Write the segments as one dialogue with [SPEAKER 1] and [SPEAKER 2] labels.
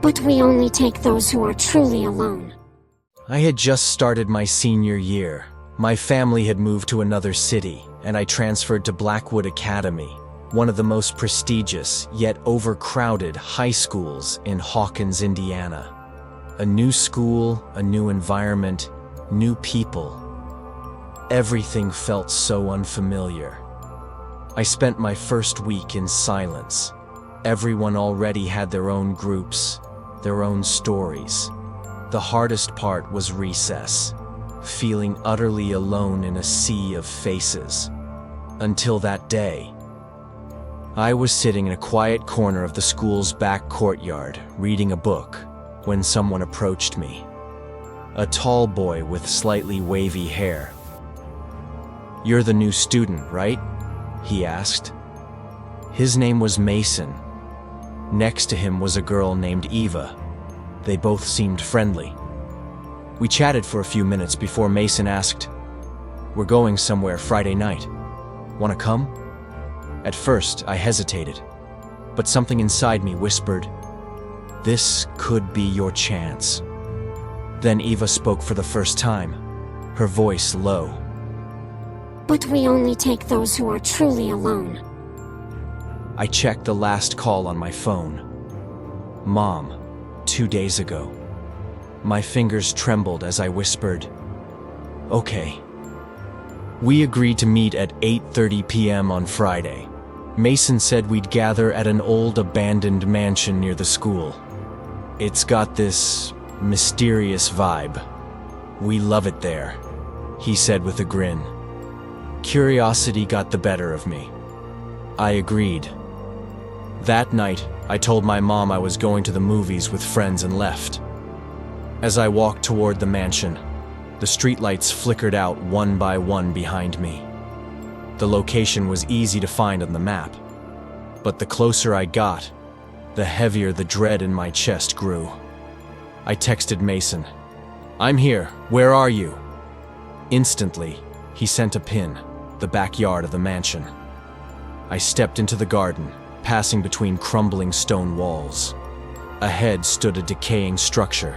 [SPEAKER 1] But we only take those who are truly alone.
[SPEAKER 2] I had just started my senior year. My family had moved to another city, and I transferred to Blackwood Academy, one of the most prestigious yet overcrowded high schools in Hawkins, Indiana. A new school, a new environment, new people. Everything felt so unfamiliar. I spent my first week in silence. Everyone already had their own groups, their own stories. The hardest part was recess, feeling utterly alone in a sea of faces. Until that day. I was sitting in a quiet corner of the school's back courtyard, reading a book, when someone approached me. A tall boy with slightly wavy hair. "You're the new student, right?" he asked. His name was Mason. Next to him was a girl named Eva. They both seemed friendly. We chatted for a few minutes before Mason asked, "We're going somewhere Friday night. Want to come?" At first, I hesitated, but something inside me whispered, "This could be your chance." Then Eva spoke for the first time, her voice low.
[SPEAKER 1] But we only take those who are truly alone.
[SPEAKER 2] I checked the last call on my phone. Mom, 2 days ago. My fingers trembled as I whispered, "Okay." We agreed to meet at 8:30 p.m. on Friday. Mason said we'd gather at an old abandoned mansion near the school. It's got this mysterious vibe. We love it there, he said with a grin. Curiosity got the better of me. I agreed. That night, I told my mom I was going to the movies with friends and left. As I walked toward the mansion, the streetlights flickered out one by one behind me. The location was easy to find on the map, but the closer I got, the heavier the dread in my chest grew. I texted Mason, "I'm here, where are you?" Instantly, he sent a pin, the backyard of the mansion. I stepped into the garden, passing between crumbling stone walls. Ahead stood a decaying structure,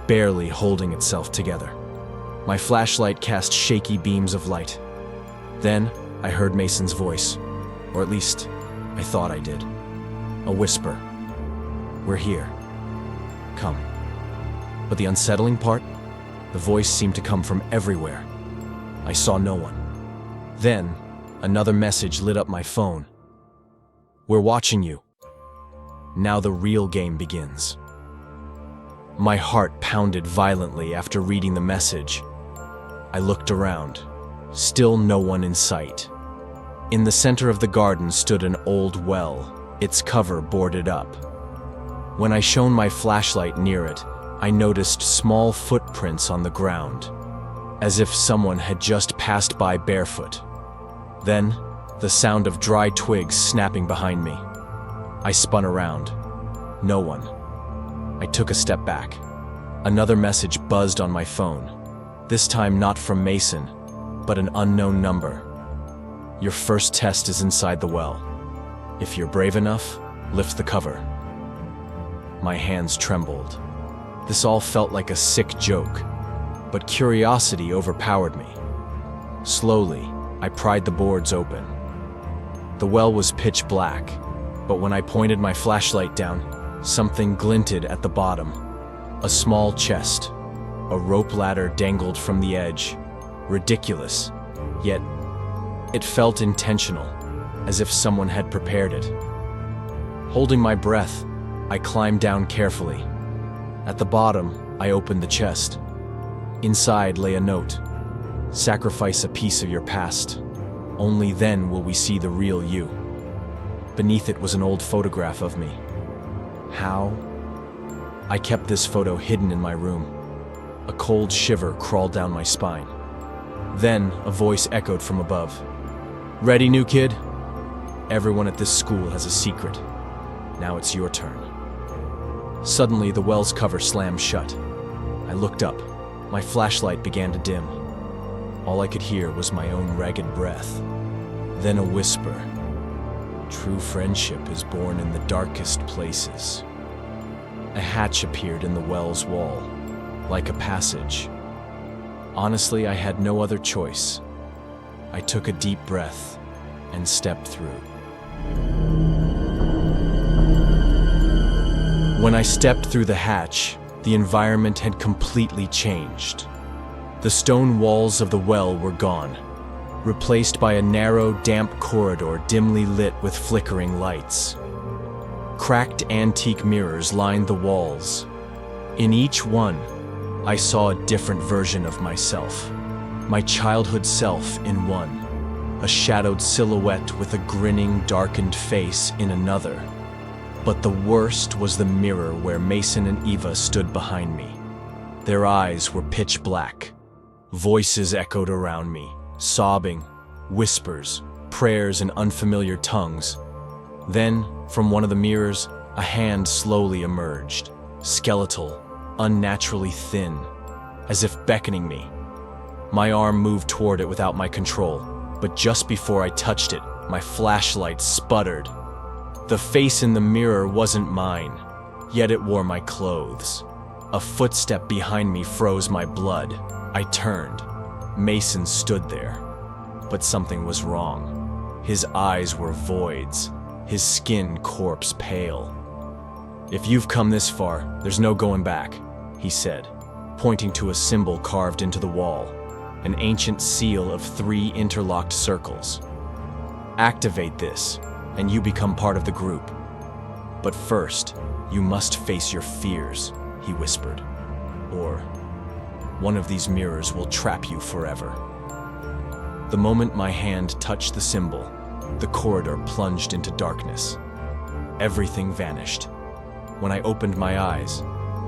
[SPEAKER 2] barely holding itself together. My flashlight cast shaky beams of light. Then, I heard Mason's voice, or at least, I thought I did. A whisper. "We're here. Come." But the unsettling part? The voice seemed to come from everywhere. I saw no one. Then, another message lit up my phone. "We're watching you. Now the real game begins." My heart pounded violently after reading the message. I looked around. Still no one in sight. In the center of the garden stood an old well, its cover boarded up. When I shone my flashlight near it, I noticed small footprints on the ground, as if someone had just passed by barefoot. Then, the sound of dry twigs snapping behind me. I spun around. No one. I took a step back. Another message buzzed on my phone, this time not from Mason, but an unknown number. "Your first test is inside the well. If you're brave enough, lift the cover." My hands trembled. This all felt like a sick joke, but curiosity overpowered me. Slowly, I pried the boards open. The well was pitch black, but when I pointed my flashlight down, something glinted at the bottom. A small chest. A rope ladder dangled from the edge. Ridiculous, yet it felt intentional, as if someone had prepared it. Holding my breath, I climbed down carefully. At the bottom, I opened the chest. Inside lay a note. "Sacrifice a piece of your past. Only then will we see the real you." Beneath it was an old photograph of me. How? I kept this photo hidden in my room. A cold shiver crawled down my spine. Then a voice echoed from above. "Ready, new kid? Everyone at this school has a secret. Now it's your turn." Suddenly, the well's cover slammed shut. I looked up. My flashlight began to dim. All I could hear was my own ragged breath. Then a whisper. True friendship is born in the darkest places. A hatch appeared in the well's wall, like a passage. Honestly, I had no other choice. I took a deep breath and stepped through. When I stepped through the hatch, the environment had completely changed. The stone walls of the well were gone, replaced by a narrow, damp corridor dimly lit with flickering lights. Cracked antique mirrors lined the walls. In each one, I saw a different version of myself. My childhood self in one, a shadowed silhouette with a grinning, darkened face in another. But the worst was the mirror where Mason and Eva stood behind me. Their eyes were pitch black. Voices echoed around me, sobbing, whispers, prayers in unfamiliar tongues. Then, from one of the mirrors, a hand slowly emerged, skeletal, unnaturally thin, as if beckoning me. My arm moved toward it without my control, but just before I touched it, my flashlight sputtered. The face in the mirror wasn't mine, yet it wore my clothes. A footstep behind me froze my blood. I turned. Mason stood there. But something was wrong. His eyes were voids, his skin corpse pale. "If you've come this far, there's no going back," he said, pointing to a symbol carved into the wall, an ancient seal of 3 interlocked circles. "Activate this, and you become part of the group. But first, you must face your fears," he whispered, "or one of these mirrors will trap you forever." The moment my hand touched the symbol, the corridor plunged into darkness. Everything vanished. When I opened my eyes,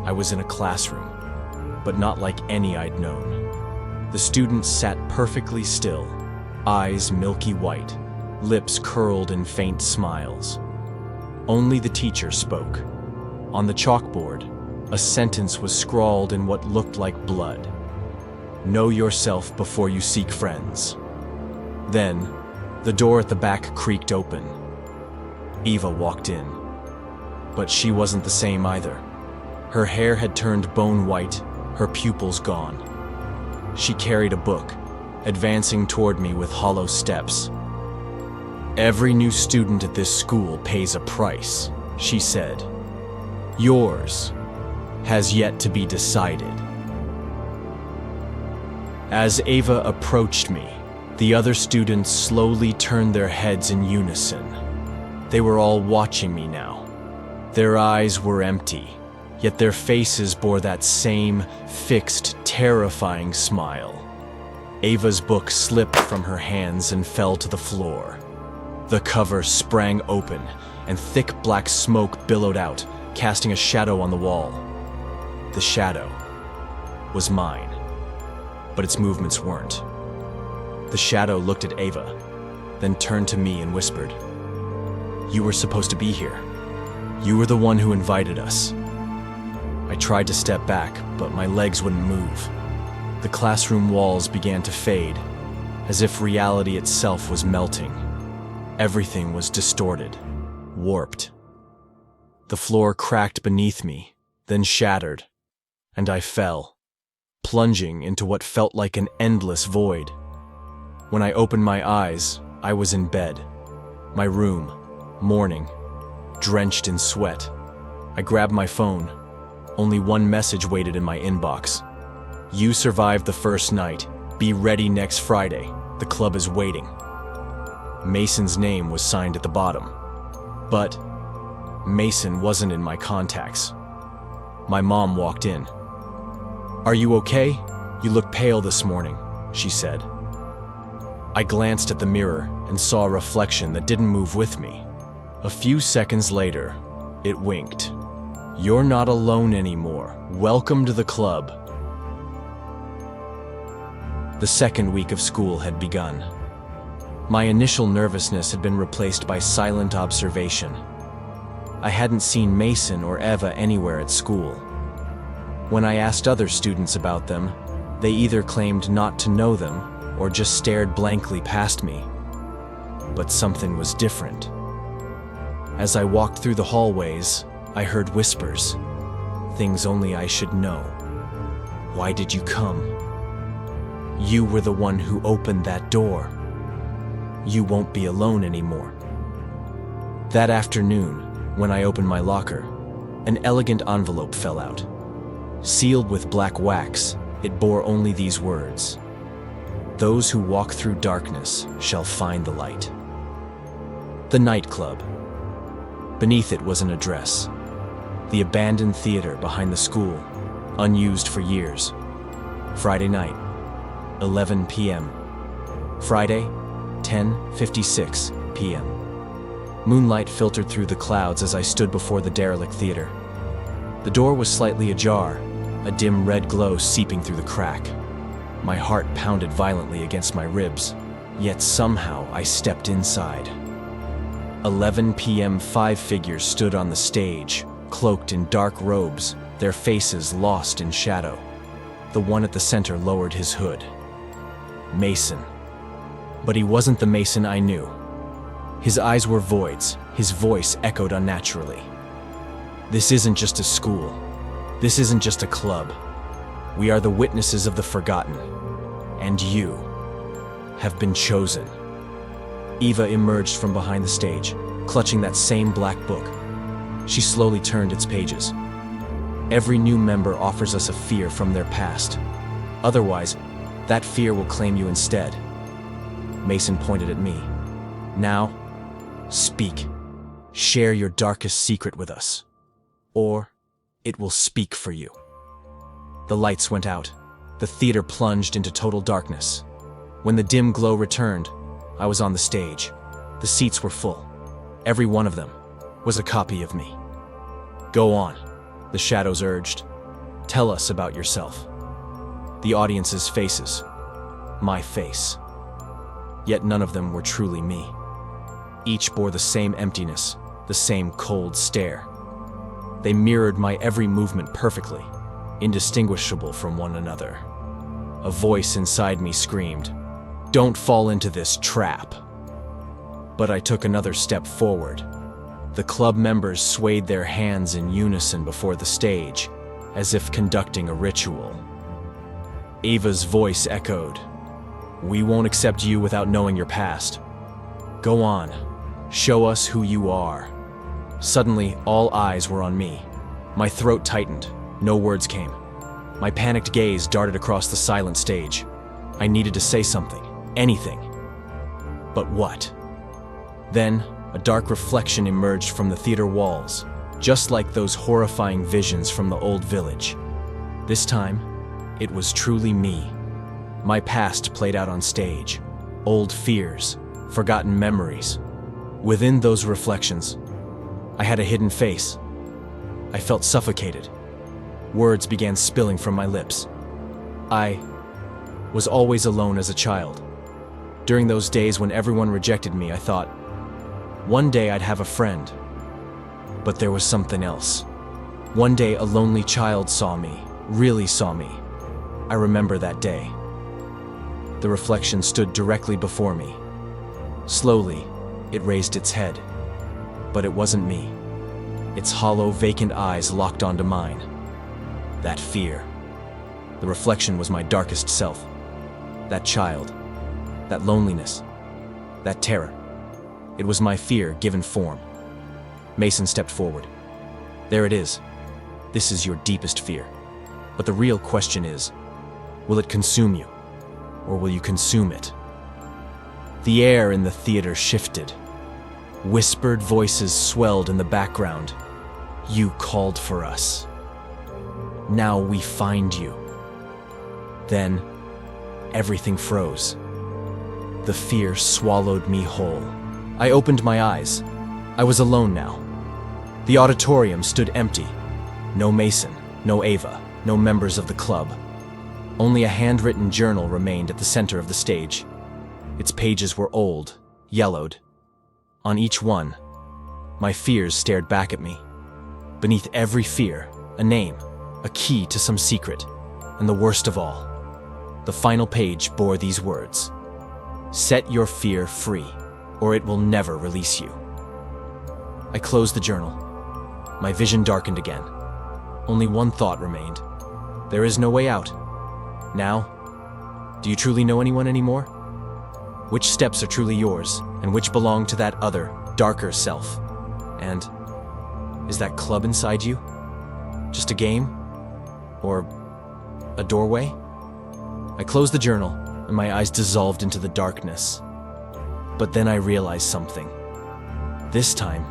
[SPEAKER 2] I was in a classroom, but not like any I'd known. The students sat perfectly still, eyes milky white, lips curled in faint smiles. Only the teacher spoke. On the chalkboard, a sentence was scrawled in what looked like blood. "Know yourself before you seek friends." Then, the door at the back creaked open. Eva walked in. But she wasn't the same either. Her hair had turned bone white, her pupils gone. She carried a book, advancing toward me with hollow steps. "Every new student at this school pays a price," she said. "Yours has yet to be decided." As Ava approached me, the other students slowly turned their heads in unison. They were all watching me now. Their eyes were empty, yet their faces bore that same fixed, terrifying smile. Ava's book slipped from her hands and fell to the floor. The cover sprang open, and thick black smoke billowed out, casting a shadow on the wall. The shadow was mine, but its movements weren't. The shadow looked at Ava, then turned to me and whispered, "You were supposed to be here. You were the one who invited us." I tried to step back, but my legs wouldn't move. The classroom walls began to fade, as if reality itself was melting. Everything was distorted, warped. The floor cracked beneath me, then shattered, and I fell, plunging into what felt like an endless void. When I opened my eyes, I was in bed. My room, morning, drenched in sweat. I grabbed my phone. Only one message waited in my inbox. "You survived the first night. Be ready next Friday. The club is waiting." Mason's name was signed at the bottom. But Mason wasn't in my contacts. My mom walked in. "Are you okay? You look pale this morning," she said. I glanced at the mirror and saw a reflection that didn't move with me. A few seconds later, it winked. "You're not alone anymore. Welcome to the club." The second week of school had begun. My initial nervousness had been replaced by silent observation. I hadn't seen Mason or Eva anywhere at school. When I asked other students about them, they either claimed not to know them or just stared blankly past me. But something was different. As I walked through the hallways, I heard whispers. Things only I should know. Why did you come? You were the one who opened that door. You won't be alone anymore. That afternoon, when I opened my locker, an elegant envelope fell out. Sealed with black wax, it bore only these words: "Those who walk through darkness shall find the light." The nightclub. Beneath it was an address. The abandoned theater behind the school, unused for years. Friday night, 11 p.m. Friday, 10:56 p.m. Moonlight filtered through the clouds as I stood before the derelict theater. The door was slightly ajar, a dim red glow seeping through the crack. My heart pounded violently against my ribs, yet somehow I stepped inside. 11 p.m. 5 figures stood on the stage, cloaked in dark robes, their faces lost in shadow. The one at the center lowered his hood. Mason. But he wasn't the Mason I knew. His eyes were voids, his voice echoed unnaturally. This isn't just a school. This isn't just a club. We are the witnesses of the forgotten. And you have been chosen. Eva emerged from behind the stage, clutching that same black book. She slowly turned its pages. Every new member offers us a fear from their past. Otherwise, that fear will claim you instead. Mason pointed at me. Now, speak. Share your darkest secret with us. Or it will speak for you. The lights went out. The theater plunged into total darkness. When the dim glow returned, I was on the stage. The seats were full. Every one of them was a copy of me. Go on, the shadows urged. Tell us about yourself. The audience's faces. My face. Yet none of them were truly me. Each bore the same emptiness, the same cold stare. They mirrored my every movement perfectly, indistinguishable from one another. A voice inside me screamed, "Don't fall into this trap." But I took another step forward. The club members swayed their hands in unison before the stage, as if conducting a ritual. Ava's voice echoed, "We won't accept you without knowing your past. Go on, show us who you are." Suddenly, all eyes were on me. My throat tightened, no words came. My panicked gaze darted across the silent stage. I needed to say something, anything. But what? Then, a dark reflection emerged from the theater walls, just like those horrifying visions from the old village. This time, it was truly me. My past played out on stage. Old fears, forgotten memories. Within those reflections, I had a hidden face. I felt suffocated. Words began spilling from my lips. I was always alone as a child. During those days when everyone rejected me, I thought, one day I'd have a friend. But there was something else. One day a lonely child saw me, really saw me. I remember that day. The reflection stood directly before me. Slowly, it raised its head. But it wasn't me. Its hollow, vacant eyes locked onto mine. That fear. The reflection was my darkest self. That child. That loneliness. That terror. It was my fear given form. Mason stepped forward. There it is. This is your deepest fear. But the real question is, will it consume you? Or will you consume it? The air in the theater shifted. Whispered voices swelled in the background. You called for us. Now we find you. Then, everything froze. The fear swallowed me whole. I opened my eyes. I was alone now. The auditorium stood empty. No Mason, no Ava, no members of the club. Only a handwritten journal remained at the center of the stage. Its pages were old, yellowed. On each one, my fears stared back at me. Beneath every fear, a name, a key to some secret, and the worst of all, the final page bore these words: "Set your fear free, or it will never release you." I closed the journal. My vision darkened again. Only one thought remained. There is no way out. Now, do you truly know anyone anymore? Which steps are truly yours, and which belong to that other, darker self? And is that club inside you just a game? Or a doorway? I closed the journal, and my eyes dissolved into the darkness. But then I realized something. This time,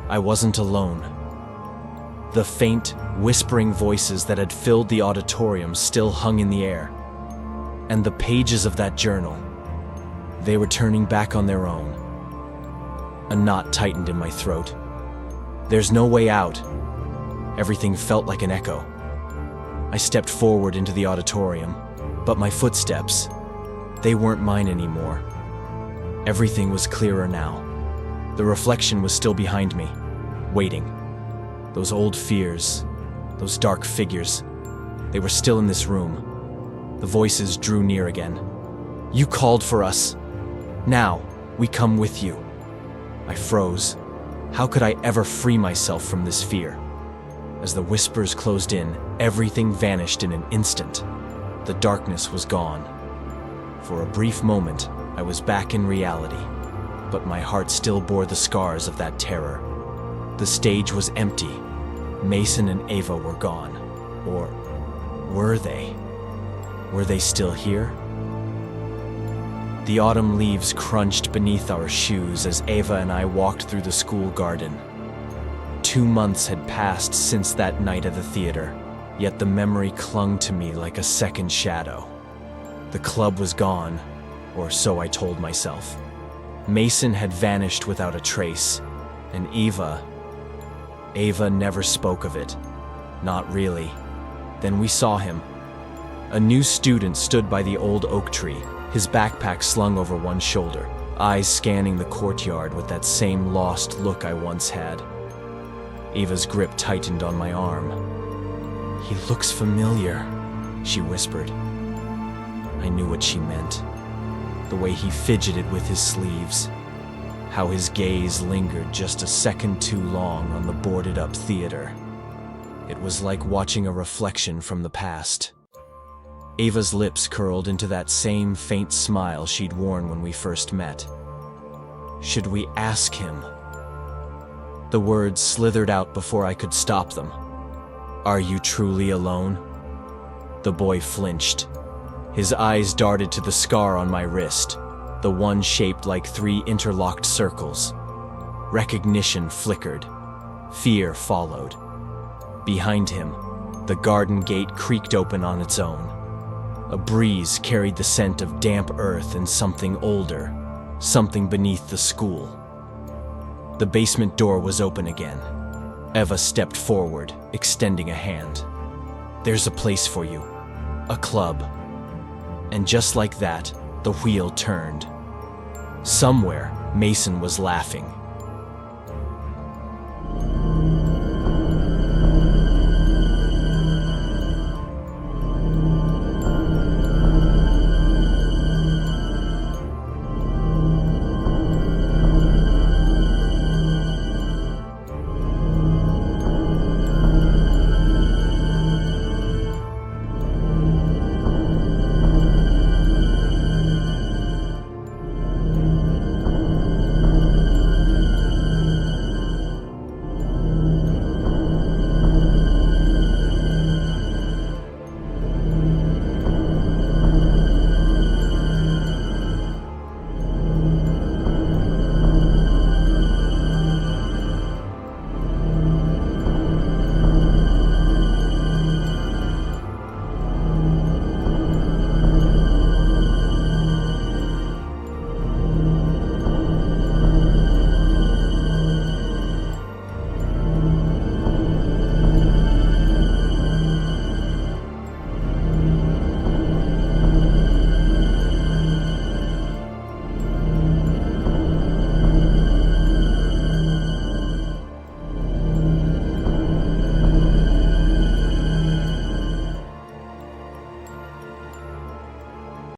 [SPEAKER 2] I wasn't alone. The faint, whispering voices that had filled the auditorium still hung in the air. And the pages of that journal, they were turning back on their own. A knot tightened in my throat. There's no way out. Everything felt like an echo. I stepped forward into the auditorium, but my footsteps, they weren't mine anymore. Everything was clearer now. The reflection was still behind me, waiting. Those old fears, those dark figures, they were still in this room. The voices drew near again. You called for us. Now, we come with you. I froze. How could I ever free myself from this fear? As the whispers closed in, everything vanished in an instant. The darkness was gone. For a brief moment, I was back in reality, but my heart still bore the scars of that terror. The stage was empty. Mason and Ava were gone. Or were they? Were they still here? The autumn leaves crunched beneath our shoes as Ava and I walked through the school garden. 2 months had passed since that night at the theater, yet the memory clung to me like a second shadow. The club was gone, or so I told myself. Mason had vanished without a trace, and Ava never spoke of it. Not really. Then we saw him. A new student stood by the old oak tree, his backpack slung over one shoulder, eyes scanning the courtyard with that same lost look I once had. Ava's grip tightened on my arm. He looks familiar, she whispered. I knew what she meant. The way he fidgeted with his sleeves. How his gaze lingered just a second too long on the boarded-up theater. It was like watching a reflection from the past. Ava's lips curled into that same faint smile she'd worn when we first met. Should we ask him? The words slithered out before I could stop them. Are you truly alone? The boy flinched. His eyes darted to the scar on my wrist, the one shaped like 3 interlocked circles. Recognition flickered. Fear followed. Behind him, the garden gate creaked open on its own. A breeze carried the scent of damp earth and something older, something beneath the school. The basement door was open again. Eva stepped forward, extending a hand. There's a place for you. A club. And just like that, the wheel turned. Somewhere, Mason was laughing.